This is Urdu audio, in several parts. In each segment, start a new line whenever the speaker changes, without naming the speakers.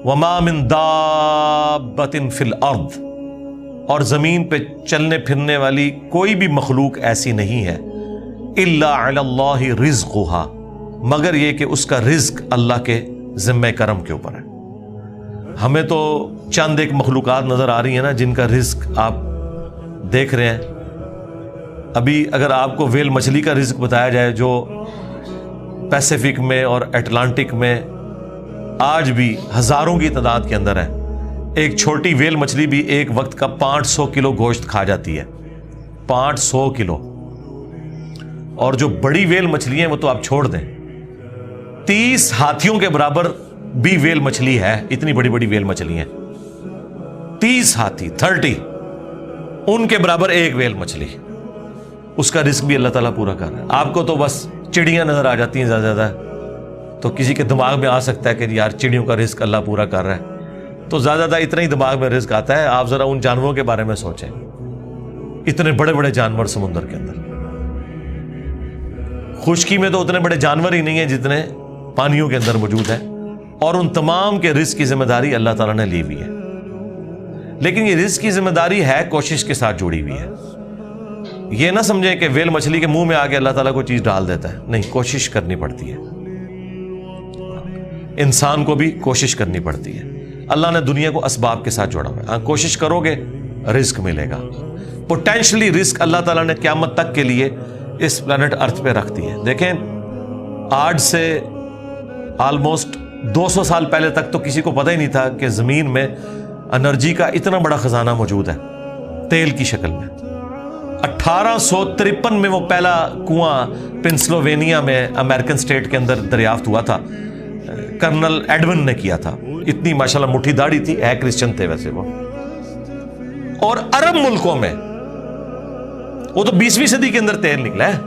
وما من دابۃ فی الارض، اور زمین پہ چلنے پھرنے والی کوئی بھی مخلوق ایسی نہیں ہے، الا علی اللہ رزقها، مگر یہ کہ اس کا رزق اللہ کے ذمہ کرم کے اوپر ہے۔ ہمیں تو چند ایک مخلوقات نظر آ رہی ہیں نا جن کا رزق آپ دیکھ رہے ہیں۔ ابھی اگر آپ کو ویل مچھلی کا رزق بتایا جائے جو پیسیفک میں اور اٹلانٹک میں آج بھی ہزاروں کی تعداد کے اندر ہے، ایک چھوٹی ویل مچھلی بھی ایک وقت کا 500 کلو گوشت کھا جاتی ہے، 500 کلو۔ اور جو بڑی ویل مچھلی ہیں وہ تو آپ چھوڑ دیں، 30 ہاتھیوں کے برابر بھی ویل مچھلی ہے، اتنی بڑی بڑی ویل مچھلی ہیں، 30 ہاتھی 30 ان کے برابر ایک ویل مچھلی، اس کا رزق بھی اللہ تعالیٰ پورا کر رہا ہے۔ آپ کو تو بس چڑیاں نظر آ جاتی ہیں زیادہ، تو کسی کے دماغ میں آ سکتا ہے کہ یار چڑیوں کا رزق اللہ پورا کر رہا ہے، تو زیادہ اتنا ہی دماغ میں رزق آتا ہے۔ آپ ذرا ان جانوروں کے بارے میں سوچیں، اتنے بڑے بڑے جانور سمندر کے اندر، خشکی میں تو اتنے بڑے جانور ہی نہیں ہیں جتنے پانیوں کے اندر موجود ہیں، اور ان تمام کے رزق کی ذمہ داری اللہ تعالیٰ نے لی ہوئی ہے۔ لیکن یہ رزق کی ذمہ داری ہے کوشش کے ساتھ جڑی ہوئی ہے۔ یہ نہ سمجھیں کہ ویل مچھلی کے منہ میں آ کے اللہ تعالیٰ کوئی چیز ڈال دیتا ہے، نہیں، کوشش کرنی پڑتی ہے، انسان کو بھی کوشش کرنی پڑتی ہے۔ اللہ نے دنیا کو اسباب کے ساتھ جوڑا ہوا ہے، کوشش کرو گے رزق ملے گا۔ پوٹینشلی رزق اللہ تعالیٰ نے قیامت تک کے لیے اس پلانٹ ارتھ پہ رکھ دی ہے۔ دیکھیں آج سے آلموسٹ 200 سال پہلے تک تو کسی کو پتہ ہی نہیں تھا کہ زمین میں انرجی کا اتنا بڑا خزانہ موجود ہے تیل کی شکل میں۔ 1853 میں وہ پہلا کنواں پنسلوینیا میں امریکن سٹیٹ کے اندر دریافت ہوا تھا، کرنل ایڈون نے کیا تھا، اتنی ماشاءاللہ مٹھی داڑھی تھی، ہے کرسچن تھے ویسے وہ۔ اور عرب ملکوں میں وہ تو 20ویں صدی کے اندر تیل نکلا ہے،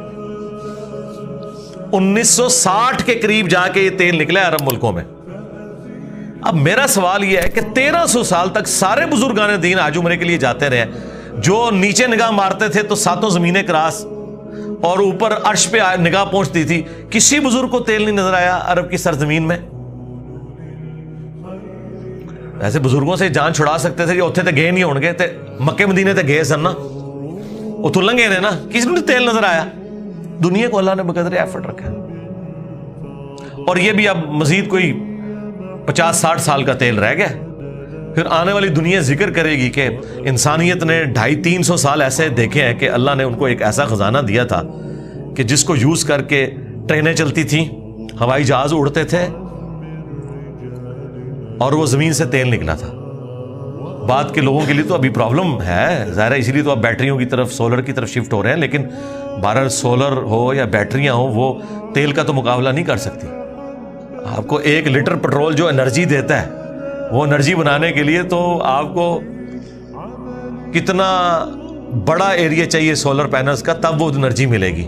1960 کے قریب جا کے یہ تیل نکلا ہے عرب ملکوں میں۔ اب میرا سوال یہ ہے کہ 1300 سال تک سارے بزرگان دین حج عمرے کے لیے جاتے رہے، جو نیچے نگاہ مارتے تھے تو ساتوں زمینیں کراس اور اوپر عرش پہ نگاہ پہنچتی تھی، کسی بزرگ کو تیل نہیں نظر آیا عرب کی سرزمین میں۔ ایسے بزرگوں سے جان چھڑا سکتے تھے، جو اتنے تے گئے نہیں ہون گے، تے مکے مدینے تے گئے سن نا، وہ تو لنگے نے نا، کسی کو تیل نظر آیا؟ دنیا کو اللہ نے بقدر ایفرٹ رکھا ہے۔ اور یہ بھی اب مزید کوئی 50-60 سال کا تیل رہ گیا، پھر آنے والی دنیا ذکر کرے گی کہ انسانیت نے 250-300 سال ایسے دیکھے ہیں کہ اللہ نے ان کو ایک ایسا خزانہ دیا تھا کہ جس کو یوز کر کے ٹرینیں چلتی تھیں، ہوائی جہاز اڑتے تھے، اور وہ زمین سے تیل نکلا تھا۔ بعد کے لوگوں کے لیے تو ابھی پرابلم ہے ظاہر ہے، اسی لیے تو اب بیٹریوں کی طرف، سولر کی طرف شفٹ ہو رہے ہیں، لیکن بہرحال سولر ہو یا بیٹریاں ہوں، وہ تیل کا تو مقابلہ نہیں کر سکتی۔ آپ کو 1 لیٹر پیٹرول جو انرجی دیتا ہے، وہ انرجی بنانے کے لیے تو آپ کو کتنا بڑا ایریا چاہیے سولر پینلز کا، تب وہ انرجی ملے گی۔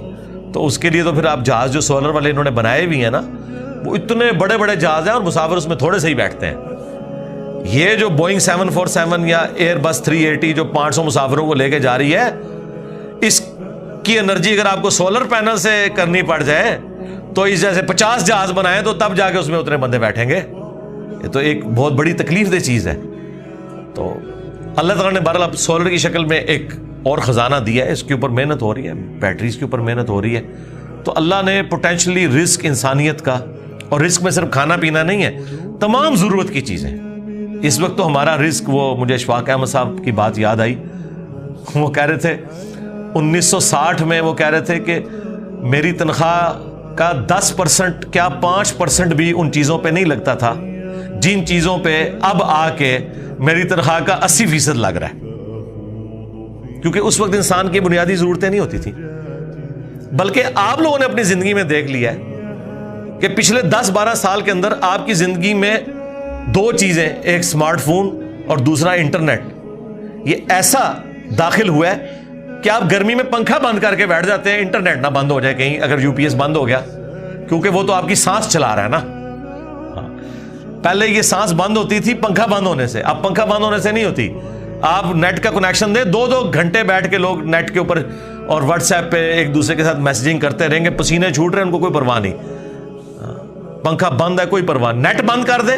تو اس کے لیے تو پھر آپ جہاز جو سولر والے انہوں نے بنائے بھی ہیں نا، وہ اتنے بڑے بڑے جہاز ہیں اور مسافر اس میں تھوڑے سے ہی بیٹھتے ہیں۔ یہ جو بوئنگ 747 یا ایئر بس 380 جو 500 مسافروں کو لے کے جا رہی ہے، اس کی انرجی اگر آپ کو سولر پینل سے کرنی پڑ جائے تو اس جیسے 50 جہاز بنائیں تو تب جا کے اس میں اتنے بندے بیٹھیں گے۔ یہ تو ایک بہت بڑی تکلیف دہ چیز ہے۔ تو اللہ تعالیٰ نے بہرحال اب سولر کی شکل میں ایک اور خزانہ دیا ہے، اس کے اوپر محنت ہو رہی ہے، بیٹریز کے اوپر محنت ہو رہی ہے۔ تو اللہ نے پوٹینشلی رزق انسانیت کا، اور رزق میں صرف کھانا پینا نہیں ہے، تمام ضرورت کی چیزیں۔ اس وقت تو ہمارا رزق، وہ مجھے اشفاق احمد صاحب کی بات یاد آئی، وہ کہہ رہے تھے 1960 میں وہ کہہ رہے تھے کہ میری تنخواہ کا 10% کیا 5% بھی ان چیزوں پہ نہیں لگتا تھا جن چیزوں پہ اب آ کے میری تنخواہ کا 80% لگ رہا ہے، کیونکہ اس وقت انسان کی بنیادی ضرورتیں نہیں ہوتی تھیں۔ بلکہ آپ لوگوں نے اپنی زندگی میں دیکھ لیا ہے کہ پچھلے 10-12 سال کے اندر آپ کی زندگی میں 2 چیزیں، ایک سمارٹ فون اور دوسرا انٹرنیٹ، یہ ایسا داخل ہوا ہے کہ آپ گرمی میں پنکھا بند کر کے بیٹھ جاتے ہیں، انٹرنیٹ نہ بند ہو جائے کہیں، اگر UPS بند ہو گیا، کیونکہ وہ تو آپ کی سانس چلا رہا ہے نا۔ پہلے یہ سانس بند ہوتی تھی پنکھا بند ہونے سے، اب پنکھا بند ہونے سے نہیں ہوتی۔ آپ نیٹ کا کنیکشن دیں، 2 گھنٹے بیٹھ کے لوگ نیٹ کے اوپر اور واٹس ایپ پہ ایک دوسرے کے ساتھ میسجنگ کرتے رہیں گے، پسینے چھوٹ رہے ہیں، ان کو کوئی پرواہ نہیں۔ پنکھا بند ہے، کوئی پرواہ، نیٹ بند کر دے